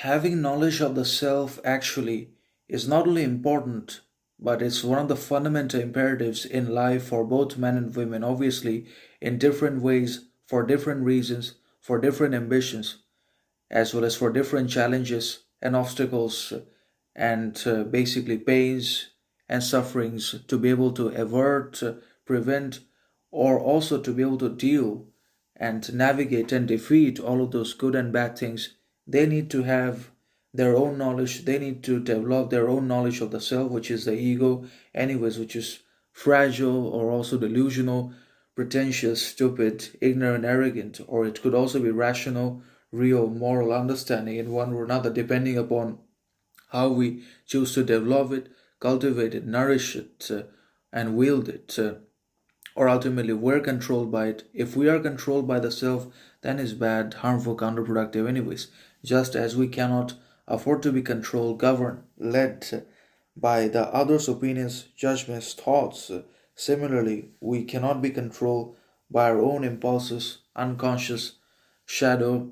Having knowledge of the self actually is not only important, but it's one of the fundamental imperatives in life for both men and women, obviously, in different ways, for different reasons, for different ambitions, as well as for different challenges and obstacles and basically pains and sufferings to be able to avert, prevent, or also to be able to deal and navigate and defeat all of those good and bad things. They need to have their own knowledge. They need to develop their own knowledge of the self, which is the ego, anyways, which is fragile or also delusional, pretentious, stupid, ignorant, arrogant, or it could also be rational, real, moral understanding in one or another, depending upon how we choose to develop it, cultivate it, nourish it, and wield it. Or ultimately we're controlled by it. If we are controlled by the self, then it's bad, harmful, counterproductive, anyways. Just as we cannot afford to be controlled, governed, led by the others' opinions, judgments, thoughts. Similarly, we cannot be controlled by our own impulses, unconscious shadow,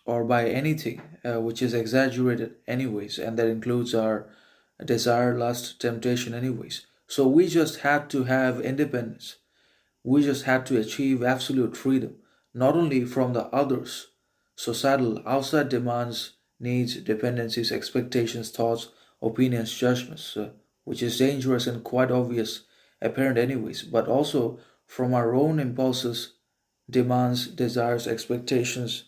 or by anything which is exaggerated, anyways, and that includes our desire, lust, temptation, anyways. So we just have to have independence. We just had to achieve absolute freedom, not only from the others, societal, outside demands, needs, dependencies, expectations, thoughts, opinions, judgments, which is dangerous and quite obvious, apparent anyways, but also from our own impulses, demands, desires, expectations,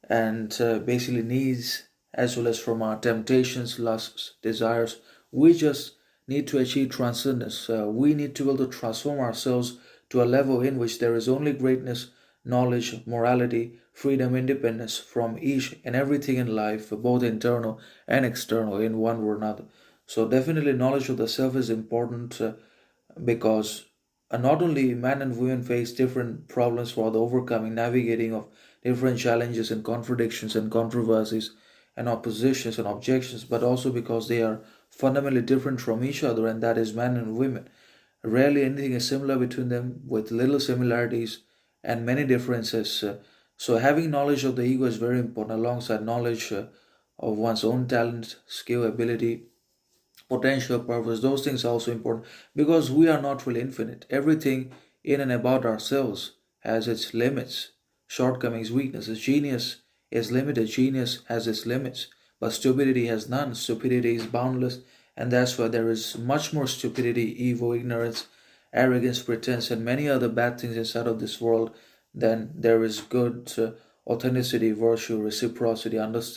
and basically needs, as well as from our temptations, lusts, desires. We just need to achieve transcendence. We need to be able to transform ourselves to a level in which there is only greatness, knowledge, morality, freedom, independence from each and everything in life, both internal and external, in one or another. So, definitely, knowledge of the self is important because not only men and women face different problems for the overcoming, navigating of different challenges and contradictions and controversies and oppositions and objections, but also because they are fundamentally different from each other, and that is men and women. Rarely anything is similar between them, with little similarities and many differences. So, having knowledge of the ego is very important, alongside knowledge of one's own talent, skill, ability, potential, purpose. Those things are also important because we are not really infinite. Everything in and about ourselves has its limits, shortcomings, weaknesses. Genius is limited, genius has its limits, but stupidity has none. Stupidity is boundless, and that's why there is much more stupidity, evil, ignorance, arrogance, pretense, and many other bad things inside of this world than there is good, authenticity, virtue, reciprocity, understanding.